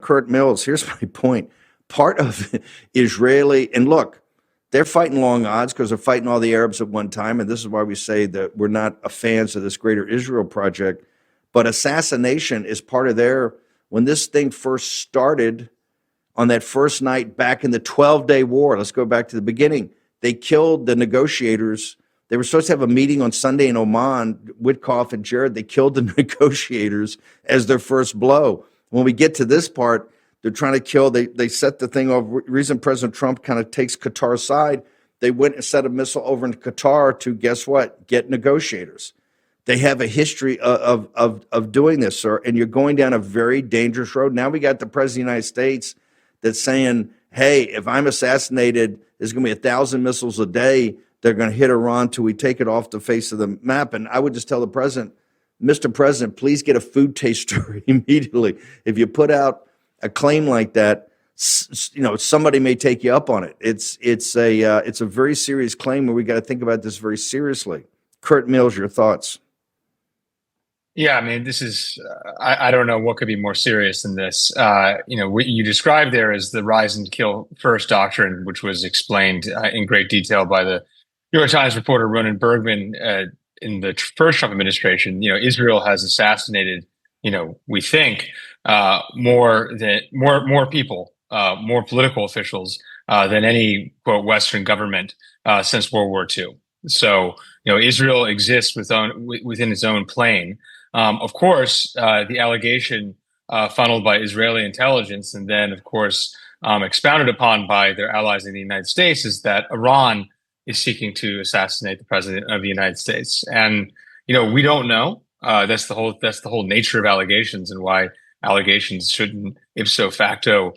Curt Mills, here's my point. Part of Israeli, and look, they're fighting long odds because they're fighting all the Arabs at one time. And this is why we say that we're not fans of this greater Israel project. But assassination is part of their, when this thing first started on that first night back in the 12-day war, let's go back to the beginning, they killed the negotiators. They were supposed to have a meeting on Sunday in Oman, Witkoff and Jared. They killed the negotiators as their first blow. When we get to this part, they're trying to kill, they set the thing over. Reason President Trump kind of takes Qatar's side, they went and set a missile over in Qatar to, guess what, get negotiators. They have a history of doing this, sir, and you're going down a very dangerous road. Now we got the President of the United States that's saying, hey, if I'm assassinated, there's going to be 1,000 missiles a day. They're going to hit Iran till we take it off the face of the map. And I would just tell the president, Mr. President, please get a food taster immediately. If you put out a claim like that, somebody may take you up on it. It's a very serious claim, and we got to think about this very seriously. Curt Mills, your thoughts? Yeah, I mean, this is, I don't know what could be more serious than this. What you described there is the rise and kill first doctrine, which was explained in great detail by the New York Times reporter Ronan Bergman in the first Trump administration. Israel has assassinated, we think, more people, more political officials than any, quote, Western government since World War II. So, Israel exists within its own plane. Of course, the allegation funneled by Israeli intelligence and then, of course, expounded upon by their allies in the United States is that Iran is seeking to assassinate the president of the United States. And, we don't know. That's the whole nature of allegations and why allegations shouldn't ipso facto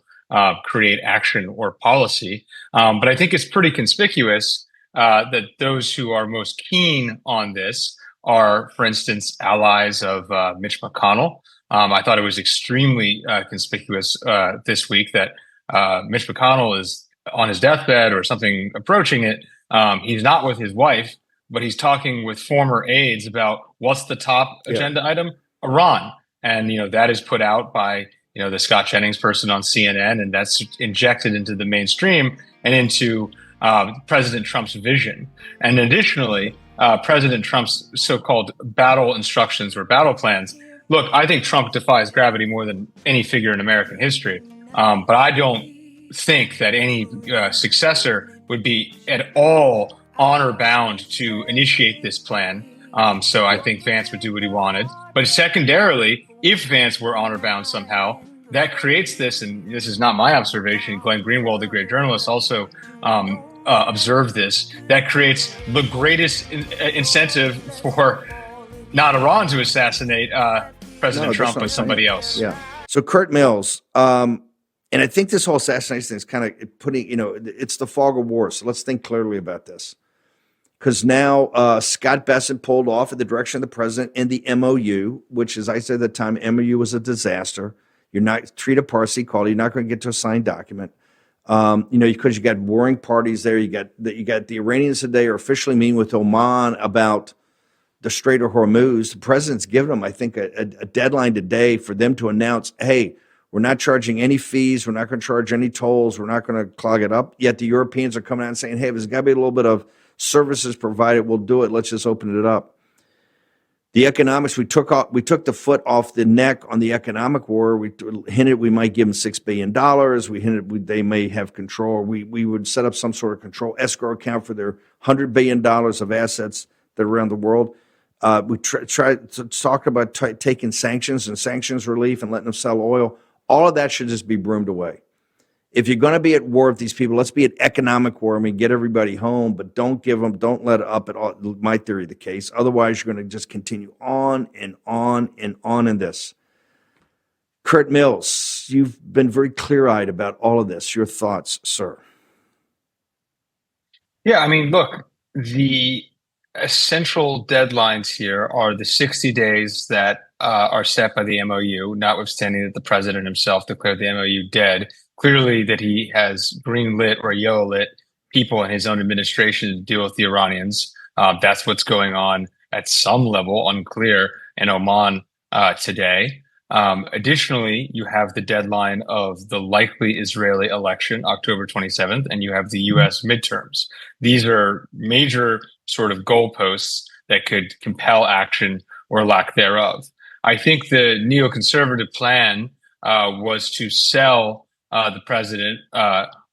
create action or policy. But I think it's pretty conspicuous that those who are most keen on this are, for instance, allies of Mitch McConnell. I thought it was extremely conspicuous this week that Mitch McConnell is on his deathbed or something approaching it. He's not with his wife, but he's talking with former aides about what's the top agenda item? Iran. And, that is put out by, the Scott Jennings person on CNN, and that's injected into the mainstream and into President Trump's vision. And additionally, President Trump's so-called battle instructions or battle plans. Look, I think Trump defies gravity more than any figure in American history. But I don't think that any successor would be at all honor bound to initiate this plan. So I think Vance would do what he wanted. But secondarily, if Vance were honor bound somehow, that creates this, and this is not my observation, Glenn Greenwald, the great journalist, also observed this, that creates the greatest incentive for not Iran to assassinate President Trump, but somebody else. Yeah. So Curt Mills, and I think this whole assassination thing is kind of putting, it's the fog of war. So let's think clearly about this. Because now Scott Bessent pulled off in the direction of the president in the MOU, which, as I said at the time, MOU was a disaster. You're not treat a party call. You're not going to get to a signed document. Because you got warring parties there. You got the Iranians today are officially meeting with Oman about the Strait of Hormuz. The president's given them, I think, a deadline today for them to announce, hey, we're not charging any fees. We're not going to charge any tolls. We're not going to clog it up. Yet the Europeans are coming out and saying, hey, there's got to be a little bit of services provided. We'll do it. Let's just open it up. The economics, we took the foot off the neck on the economic war. We hinted we might give them $6 billion. We hinted they may have control. We would set up some sort of control escrow account for their $100 billion of assets that are around the world. We tried to talk about taking sanctions and sanctions relief and letting them sell oil. All of that should just be broomed away. If you're going to be at war with these people, let's be at economic war. I mean, get everybody home, but don't let it up at all. My theory of the case. Otherwise, you're going to just continue on and on and on in this. Curt Mills, you've been very clear-eyed about all of this. Your thoughts, sir? Yeah, I mean, look, the essential deadlines here are the 60 days that are set by the MOU, notwithstanding that the president himself declared the MOU dead. Clearly that he has green lit or yellow lit people in his own administration to deal with the Iranians. That's what's going on at some level, unclear, in Oman today. Additionally, you have the deadline of the likely Israeli election, October 27th, and you have the US midterms. These are major sort of goalposts that could compel action or lack thereof. I think the neoconservative plan was to sell the president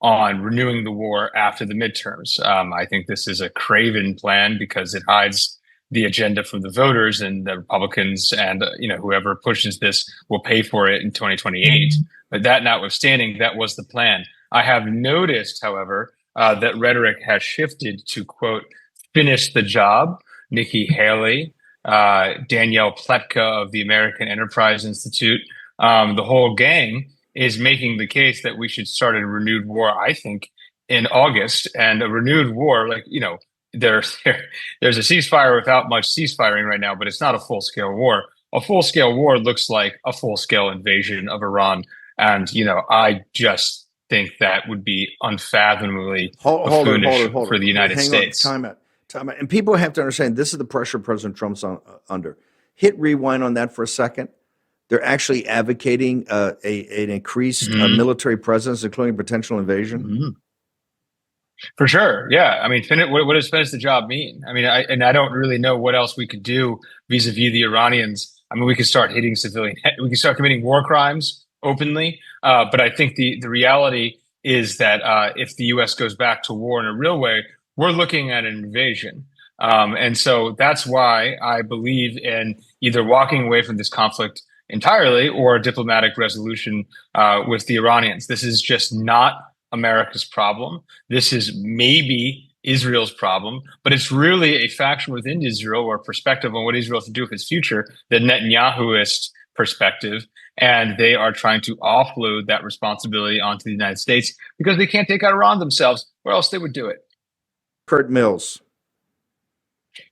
on renewing the war after the midterms. I think this is a craven plan because it hides the agenda from the voters, and the Republicans and whoever pushes this will pay for it in 2028. But that notwithstanding, that was the plan. I have noticed, however, that rhetoric has shifted to quote finish the job. Nikki Haley, Danielle Pletka of the American Enterprise Institute, the whole gang is making the case that we should start a renewed war. I think in August, and a renewed war, there's a ceasefire without much ceasefiring right now, but it's not a full-scale war. A full-scale war looks like a full-scale invasion of Iran. And, I just think that would be unfathomably buffoonish for the United States. Time out. And people have to understand this is the pressure President Trump's under. Hit rewind on that for a second. They're actually advocating an increased military presence, including potential invasion. For sure. Yeah. I mean, what does finish the job mean? I mean, I don't really know what else we could do vis-a-vis the Iranians. I mean, we could start hitting civilian, we could start committing war crimes openly. But I think the reality is that if the U.S. goes back to war in a real way, we're looking at an invasion. And so that's why I believe in either walking away from this conflict entirely or a diplomatic resolution with the Iranians. This is just not America's problem. This is maybe Israel's problem, but it's really a faction within Israel or a perspective on what Israel should do with its future, the Netanyahuist perspective. And they are trying to offload that responsibility onto the United States because they can't take out Iran themselves. Where else they would do it? Curt Mills.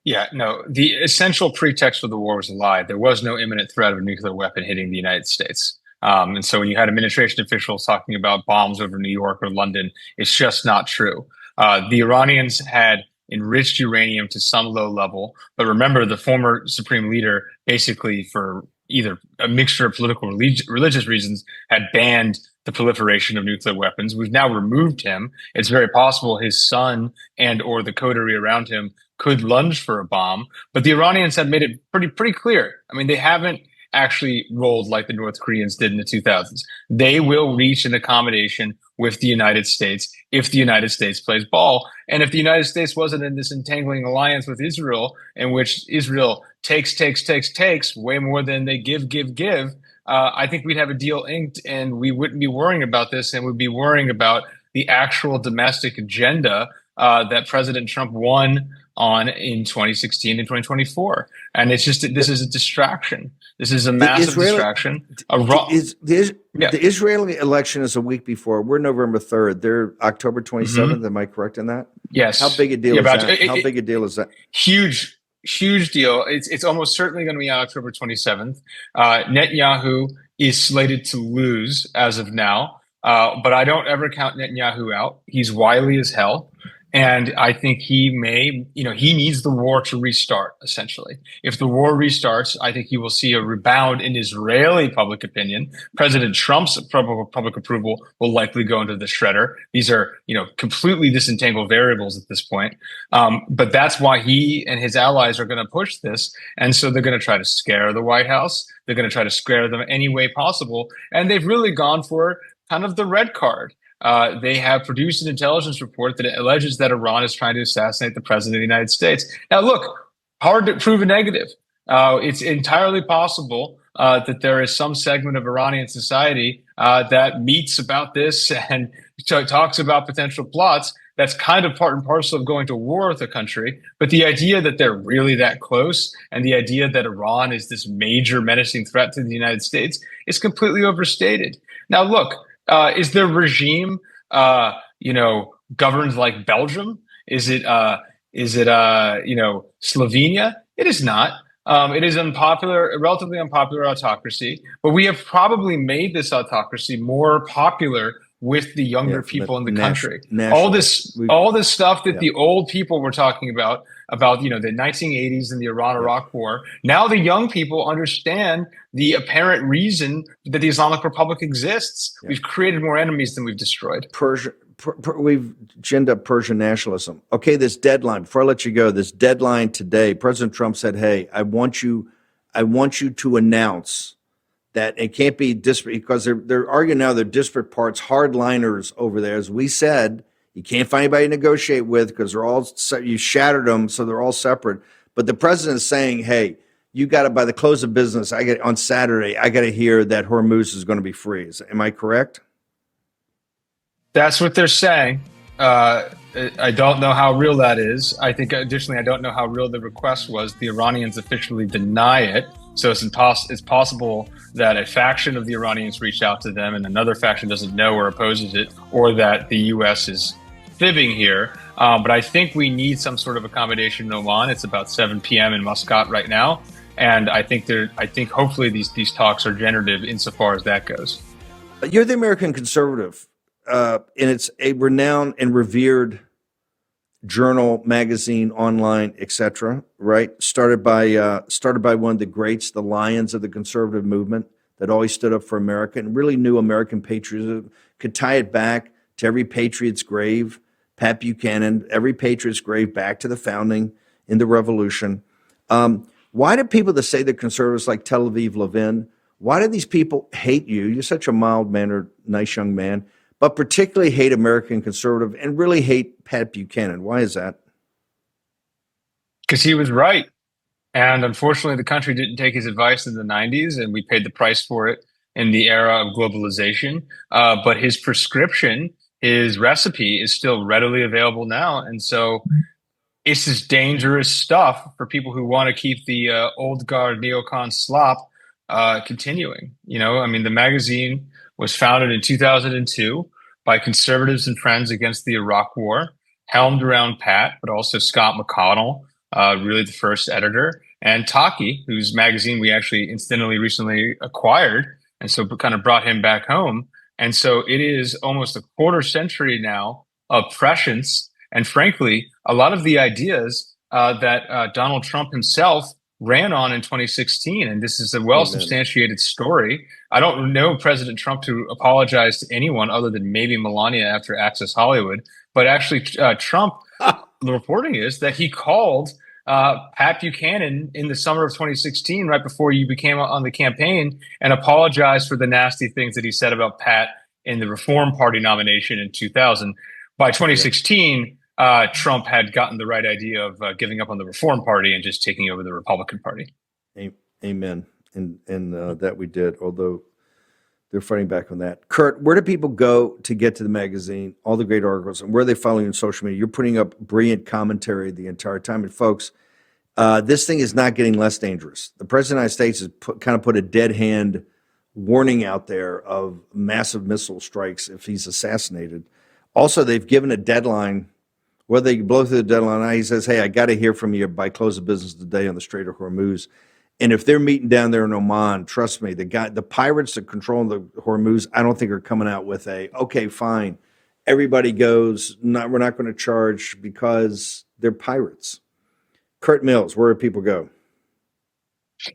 Yeah, no, the essential pretext for the war was a lie. There was no imminent threat of a nuclear weapon hitting the United States. And so when you had administration officials talking about bombs over New York or London, it's just not true. The Iranians had enriched uranium to some low level. But remember, the former supreme leader, basically for either a mixture of political or religious reasons, had banned the proliferation of nuclear weapons. We've now removed him. It's very possible his son and or the coterie around him could lunge for a bomb. But the Iranians have made it pretty clear. I mean, they haven't actually rolled like the North Koreans did in the 2000s. They will reach an accommodation with the United States if the United States plays ball. And if the United States wasn't in this entangling alliance with Israel, in which Israel takes way more than they give, I think we'd have a deal inked and we wouldn't be worrying about this, and we'd be worrying about the actual domestic agenda that President Trump won on in 2016 and 2024. And it's just, this is a distraction. This is a massive distraction. The Israeli election is a week before. We're November 3rd. They're October 27th. Am I correct in that? Yes. How big a deal is that? How big a deal is that? Huge deal. It's almost certainly going to be on October 27th. Netanyahu is slated to lose as of now, but I don't ever count Netanyahu out. He's wily as hell. And I think he needs the war to restart, essentially. If the war restarts, I think you will see a rebound in Israeli public opinion. President Trump's public approval will likely go into the shredder. These are, completely disentangled variables at this point. But that's why he and his allies are going to push this. And so they're going to try to scare the White House. They're going to try to scare them any way possible. And they've really gone for kind of the red card. They have produced an intelligence report that alleges that Iran is trying to assassinate the president of the United States. Now, look, hard to prove a negative. It's entirely possible that there is some segment of Iranian society that meets about this and talks about potential plots. That's kind of part and parcel of going to war with a country. But the idea that they're really that close and the idea that Iran is this major menacing threat to the United States is completely overstated. Now, look, is their regime, governed like Belgium? Is it Slovenia? It is not. It is a relatively unpopular autocracy, but we have probably made this autocracy more popular with the younger Yeah, people in the national, country. nationalists. All this stuff that Yeah. the old people were talking about the 1980s and the Iran-Iraq War. Now the young people understand the apparent reason that the Islamic Republic exists. Yeah. We've created more enemies than we've destroyed. We've ginned up Persian nationalism. Okay, this deadline, before I let you go, this deadline today, President Trump said, hey, I want you to announce that it can't be disparate, because they're arguing now they're disparate parts, hardliners over there. As we said, you can't find anybody to negotiate with because they're all, you shattered them, so they're all separate. But the president is saying, hey, you got to, by the close of business, on Saturday, I got to hear that Hormuz is going to be free. Am I correct? That's what they're saying. I don't know how real that is. I think additionally, I don't know how real the request was. The Iranians officially deny it. So it's possible that a faction of the Iranians reached out to them and another faction doesn't know or opposes it, or that the U.S. is fibbing here. But I think we need some sort of accommodation in Oman. It's about 7 p.m. in Muscat right now. And I think hopefully these talks are generative insofar as that goes. You're the American Conservative, and it's a renowned and revered journal, magazine, online, etc. Right? Started by one of the greats, the lions of the conservative movement that always stood up for America and really knew American patriotism. Could tie it back to every patriot's grave, Pat Buchanan, every patriot's grave back to the founding in the Revolution. Why do people that say they're conservatives like Tel Aviv Levin? Why do these people hate you? You're such a mild-mannered, nice young man, but particularly hate American conservative and really hate Pat Buchanan. Why is that? Because he was right. And unfortunately, the country didn't take his advice in the 90s, and we paid the price for it in the era of globalization. But his prescription, his recipe is still readily available now. And so it's this dangerous stuff for people who want to keep the old guard neocon slop continuing. I mean, the magazine was founded in 2002 by conservatives and friends against the Iraq War, helmed around Pat, but also Scott McConnell, really the first editor, and Taki, whose magazine we actually incidentally recently acquired, and so kind of brought him back home. And so it is almost a quarter century now of prescience, and frankly, a lot of the ideas that Donald Trump himself ran on in 2016. And this is a well-substantiated story. I don't know President Trump to apologize to anyone other than maybe Melania after Access Hollywood. But actually, Trump, the reporting is that he called Pat Buchanan in the summer of 2016, right before you became on the campaign, and apologized for the nasty things that he said about Pat in the Reform Party nomination in 2000. By 2016, Trump had gotten the right idea of giving up on the Reform Party and just taking over the Republican Party. Amen. And that we did, although they're fighting back on that. Curt, where do people go to get to the magazine, all the great articles, and where are they following you on social media? You're putting up brilliant commentary the entire time. And folks, this thing is not getting less dangerous. The President of the United States has kind of put a dead hand warning out there of massive missile strikes if he's assassinated. Also, they've given a deadline. Whether they blow through the deadline, he says, hey, I got to hear from you by close of business today on the Strait of Hormuz. And if they're meeting down there in Oman, trust me, the pirates that control the Hormuz, I don't think are coming out with okay, fine, everybody goes, we're not going to charge because they're pirates. Curt Mills, where do people go?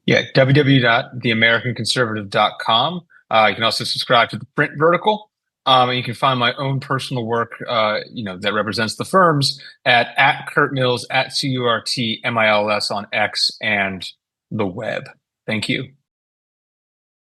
Yeah, www.theamericanconservative.com. You can also subscribe to the print vertical. And you can find my own personal work, that represents the firms at Curt Mills, at CurtMils on X and the web. Thank you.